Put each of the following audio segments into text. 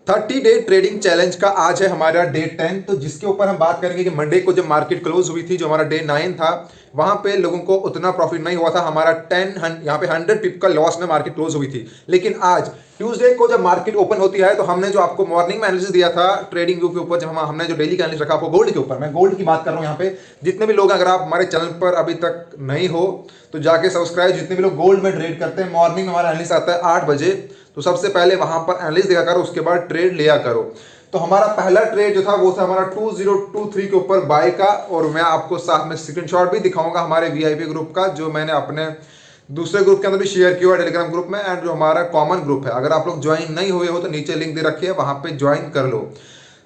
30 day trading challenge का आज है हमारा डे 10। तो जिसके ऊपर हम बात करेंगे कि मंडे को जब मार्केट क्लोज हुई थी, जो हमारा डे 9 था, वहां पे लोगों को उतना प्रॉफिट नहीं हुआ था। हमारा 10 यहाँ पे 100 पिप का लॉस में मार्केट क्लोज हुई थी। लेकिन आज ट्यूसडे को जब मार्केट ओपन होती है तो हमने जो आपको मॉर्निंग में एनालिसिस दिया था ट्रेडिंग व्यू के ऊपर, जब हमने जो डेली का एनालिसिस रखा आपको गोल्ड के ऊपर, मैं गोल्ड की बात कर रहा हूँ यहाँ पे। जितने भी लोग, अगर आप हमारे चैनल पर अभी तक नहीं हो तो जाके सब्सक्राइब। जितने भी लोग गोल्ड में ट्रेड करते हैं, मॉर्निंग में हमारा एनालिसिस आता है 8 बजे, तो सबसे पहले वहां पर एनालिसिस देखा करो, उसके बाद ट्रेड लिया करो। तो हमारा पहला ट्रेड जो था वो था हमारा 2023 के ऊपर बाय का, और मैं आपको साथ में स्क्रीनशॉट भी दिखाऊंगा हमारे वीआईपी ग्रुप का, जो मैंने अपने दूसरे ग्रुप के अंदर भी शेयर किया है टेलीग्राम ग्रुप में, एंड जो हमारा कॉमन ग्रुप है। अगर आप लोग ज्वाइन नहीं हुए हो तो नीचे लिंक दे रखी है, वहां पे ज्वाइन कर लो।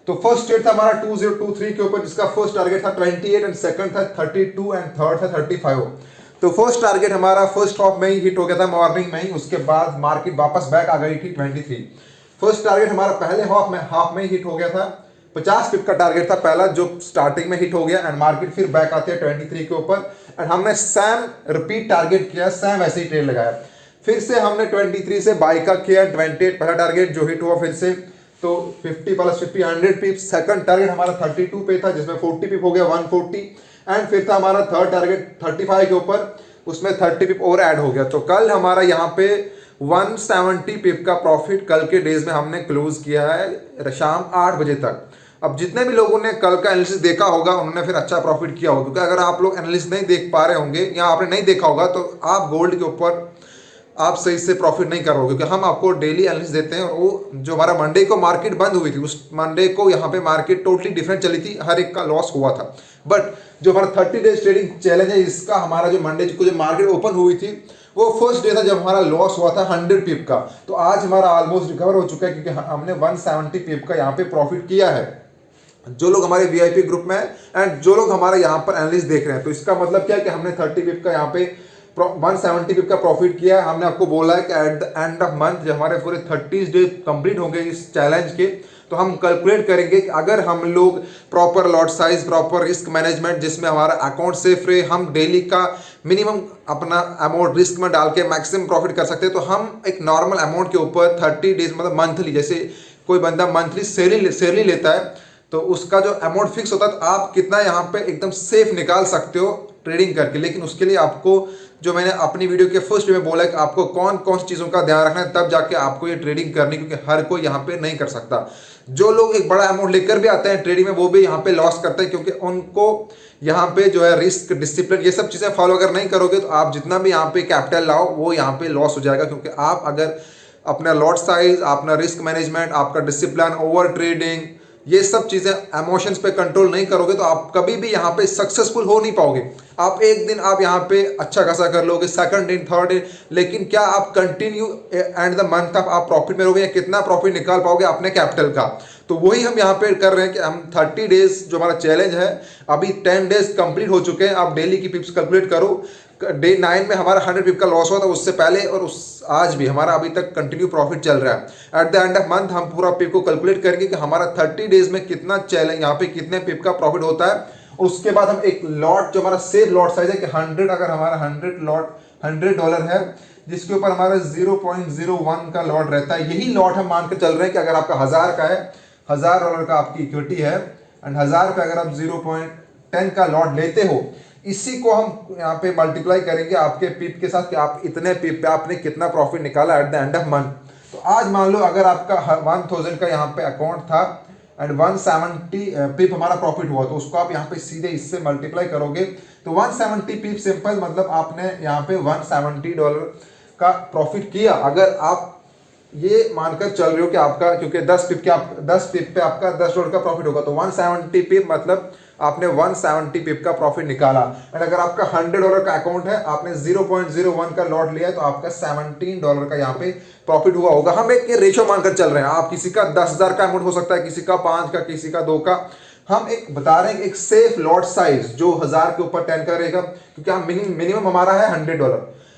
तो फर्स्ट ट्रेड था हमारा 2023 के ऊपर, जिसका फर्स्ट टारगेट था 28 एंड सेकंड था 32 एंड थर्ड था 35। तो फर्स्ट टारगेट हमारा फर्स्ट हॉफ में ही हिट हो गया था, मॉर्निंग में ही। उसके बाद मार्केट वापस बैक आ गई थी 23। फर्स्ट टारगेट हमारा पहले हाफ में हिट हो गया था। 50 पिप का टारगेट था पहला, जो स्टार्टिंग में हिट हो गया, एंड मार्केट फिर बैक आते हैं 23 के ऊपर। एंड हमने सेम रिपीट टारगेट किया, सेम ऐसे ही ट्रेड लगाया। फिर से हमने 23 से बाय का किया, 28 पहला टारगेट जो हिट हुआ फिर से, तो 50 प्लस 50 100 पिप। सेकंड टारगेट हमारा 32 पे था, जिसमें 40 पिप हो गया 140। एंड फिर था हमारा थर्ड टारगेट 35 के ऊपर, उसमें 30 पिप और ऐड हो गया। तो कल हमारा यहाँ पे 170 पिप का प्रॉफिट कल के डेज में हमने क्लोज किया है शाम 8 बजे तक। अब जितने भी लोगों ने कल का एनालिसिस देखा होगा उन्होंने फिर अच्छा प्रॉफिट किया होगा, क्योंकि अगर आप लोग एनालिसिस नहीं देख पा रहे होंगे या आपने नहीं देखा होगा तो आप गोल्ड के ऊपर आप सही से प्रॉफिट नहीं कर रहोगे, क्योंकि हम आपको डेली एनालिसिस देते हैं। और वो जो हमारा मंडे को मार्केट बंद हुई थी, उस मंडे को यहाँ पे मार्केट टोटली डिफरेंट चली थी, हर एक का लॉस हुआ था। बट जो हमारा 30 डेज ट्रेडिंग चैलेंज है, इसका हमारा जो मंडे को जो मार्केट ओपन हुई थी वो फर्स्ट डे था जब हमारा लॉस हुआ था 100 पिप का। तो आज हमारा ऑलमोस्ट रिकवर हो चुका है, क्योंकि हमने 170 पिप का यहाँ पे प्रॉफिट किया है, जो लोग हमारे वीआईपी ग्रुप में हैं एंड जो लोग हमारे यहाँ पर एनालिस्ट देख रहे हैं। तो इसका मतलब क्या है कि हमने 30 पिप का यहाँ पे 170 पिप का प्रॉफिट किया है। हमने आपको बोला है कि at the end of month जब हमारे पूरे 30 डे कंप्लीट होंगे इस चैलेंज के, तो हम कैलकुलेट करेंगे कि अगर हम लोग proper lot size, proper risk management, जिसमें हमारा अकाउंट सेफ रहे, हम डेली का मिनिमम अपना अमाउंट रिस्क में डाल के मैक्सिमम प्रॉफिट कर सकते हैं। तो हम एक नॉर्मल अमाउंट के ऊपर 30 डेज मतलब मंथली, जैसे कोई बंदा मंथली सैलरी लेता है तो उसका जो अमाउंट फिक्स होता है, तो आप कितना यहाँ पे एकदम सेफ निकाल सकते हो ट्रेडिंग करके। लेकिन उसके लिए आपको, जो मैंने अपनी वीडियो के फर्स्ट में बोला है कि आपको कौन कौन सी चीज़ों का ध्यान रखना है, तब जाके आपको ये ट्रेडिंग करनी, क्योंकि हर कोई यहाँ पे नहीं कर सकता। जो लोग एक बड़ा अमाउंट लेकर भी आते हैं ट्रेडिंग में, वो भी यहाँ पे लॉस करते हैं, क्योंकि उनको यहाँ पे जो है रिस्क, डिसिप्लिन, ये सब चीज़ें फॉलो अगर नहीं करोगे तो आप जितना भी यहाँ पे कैपिटल लाओ वो यहाँ पे लॉस हो जाएगा। क्योंकि आप अगर अपना लॉट साइज, अपना रिस्क मैनेजमेंट, आपका डिसिप्लिन, ओवर ट्रेडिंग, ये सब चीजें इमोशंस पे कंट्रोल नहीं करोगे तो आप कभी भी यहाँ पे सक्सेसफुल हो नहीं पाओगे। आप एक दिन आप यहाँ पे अच्छा खासा कर लोगे, सेकंड दिन, थर्ड दिन, लेकिन क्या आप कंटिन्यू एंड द मंथ आप प्रॉफिट में रहोगे, या कितना प्रॉफिट निकाल पाओगे अपने कैपिटल का? तो वही हम यहाँ पे कर रहे हैं कि हम 30 डेज जो हमारा चैलेंज है, अभी 10 डेज कंप्लीट हो चुके हैं। आप डेली की पिप्स कैलकुलेट करो। डे 9 में हमारा 100 पिप का लॉस हुआ था, उससे पहले और आज भी हमारा अभी तक कंटिन्यू प्रॉफिट चल रहा है। At the end of month हम पूरा पिप को कैलकुलेट करेंगे कि हमारा 30 डेज में कितना चैलेंज, यहाँ पे कितने पिप का प्रॉफिट होता है। उसके बाद हम एक लॉट, जो हमारा सेफ लॉट साइज है कि 100, अगर हमारा 100 लॉट $100 है, जिसके ऊपर हमारा 0.01 का लॉट रहता है, यही लॉट हम मान के चल रहे हैं कि अगर आपका 1000 का है, $1000 का आपकी इक्विटी है, एंड 1000 का अगर आप 0.10 का लॉट लेते हो, इसी को हम यहाँ पे मल्टीप्लाई करेंगे आपके पिप के साथ कि आप इतने पिप पे आपने कितना प्रॉफिट निकाला at the end of month. तो आज मान लो अगर आपका 1000 का यहाँ पे अकाउंट था एंड 170 पिप हमारा प्रॉफिट हुआ, तो उसको आप यहाँ पे सीधे इससे मल्टीप्लाई करोगे तो 170 पिप सिंपल, मतलब आपने यहाँ पे $170 का प्रॉफिट किया। अगर आप ये मानकर चल रहे हो कि आपका, क्योंकि 10 पिप पे आपका $10 का प्रॉफिट होगा, तो 170 पिप मतलब आपने 170 पिप का प्रॉफिट निकाला। एंड अगर आपका $100 का अकाउंट है, आपने 0.01 का लॉट लिया है, तो आपका $17 का यहाँ पे प्रॉफिट हुआ होगा। हम एक रेशो मानकर चल रहे हैं। आप किसी का 10,000 का अमाउंट हो सकता है, किसी का 5 का, किसी का 2 का। हम एक बता रहे हैं एक सेफ लॉट साइज जो 1000 के ऊपर 10 का रहेगा, क्योंकि हम मिनिमम हमारा है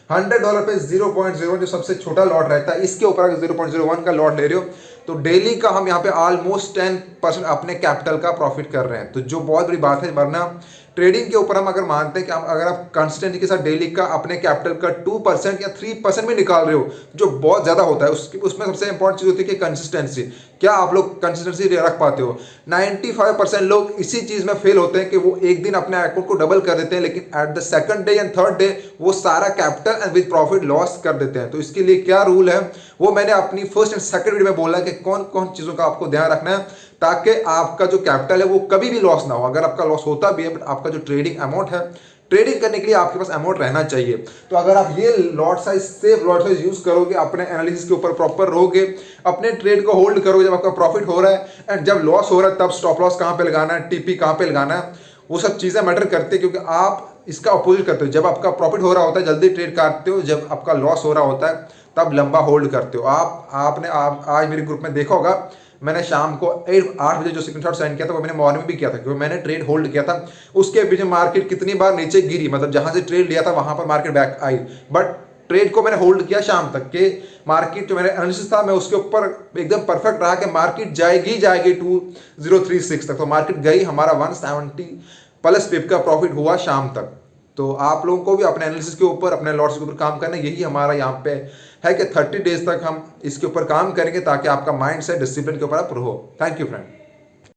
$100 पे 0.01 जो सबसे छोटा लॉट रहता है, इसके ऊपर अगर 0.01 का लॉट ले रहे हो तो डेली का हम यहाँ पे ऑलमोस्ट 10% अपने कैपिटल का प्रॉफिट कर रहे हैं। तो जो बहुत बड़ी बात है, वरना ट्रेडिंग के ऊपर हम अगर मानते हैं कि अगर आप कंसिस्टेंसी के साथ डेली का अपने कैपिटल का 2% या 3% भी निकाल रहे हो, जो बहुत ज़्यादा होता है, उसमें सबसे इंपॉर्टेंट चीज़ होती है कि कंसिस्टेंसी। क्या आप लोग कंसिस्टेंसी रख पाते हो? 95% लोग इसी चीज़ में फेल होते हैं कि वो एक दिन अपने अकाउंट को डबल कर देते हैं, लेकिन at the second day and third day वो सारा capital and with profit loss कर देते हैं। तो इसके लिए क्या रूल है वो मैंने अपनी फर्स्ट एंड सेकंड वीडियो में बोला कि कौन कौन चीज़ों का आपको ध्यान रखना है ताकि आपका जो कैपिटल है वो कभी भी लॉस ना हो। अगर आपका लॉस होता भी है, बट आपका जो ट्रेडिंग अमाउंट है, ट्रेडिंग करने के लिए आपके पास अमाउंट रहना चाहिए। तो अगर आप ये lot size safe lot size use करोगे, अपने एनालिसिस के ऊपर प्रॉपर रहोगे, अपने ट्रेड को होल्ड करोगे, जब आपका प्रॉफिट हो रहा है एंड जब लॉस हो रहा है तब स्टॉप लॉस कहाँ पे लगाना है, टीपी कहाँ पे लगाना है, वो सब चीज़ें मैटर करती है। क्योंकि आप इसका अपोजिट करते हो, जब आपका प्रॉफिट हो रहा होता है जल्दी ट्रेड काटते हो, जब आपका लॉस हो रहा होता है तब लंबा होल्ड करते हो। आपने आज मेरे ग्रुप में देखा होगा, मैंने शाम को 8 बजे जो स्क्रीनशॉट सेंड किया था वो मैंने मॉर्निंग में भी किया था, क्योंकि मैंने ट्रेड होल्ड किया था। उसके पीछे मार्केट कितनी बार नीचे गिरी, मतलब जहां से ट्रेड लिया था वहां पर market back I, but trade को मैंने होल्ड किया शाम तक के मार्केट जो मेरा एनालिसिस था मैं उसके ऊपर एकदम परफेक्ट रहा कि मार्केट जाएगी 2036 तक। तो मार्केट गई, हमारा 170 प्लस पिप का प्रॉफिट हुआ शाम तक। तो आप लोगों को भी अपने एनालिसिस के ऊपर, अपने लॉट्स के ऊपर काम करना, यही हमारा यहाँ पे है कि 30 डेज तक हम इसके ऊपर काम करेंगे ताकि आपका माइंड सेट डिसिप्लिन के ऊपर आप रहो। Thank you friend.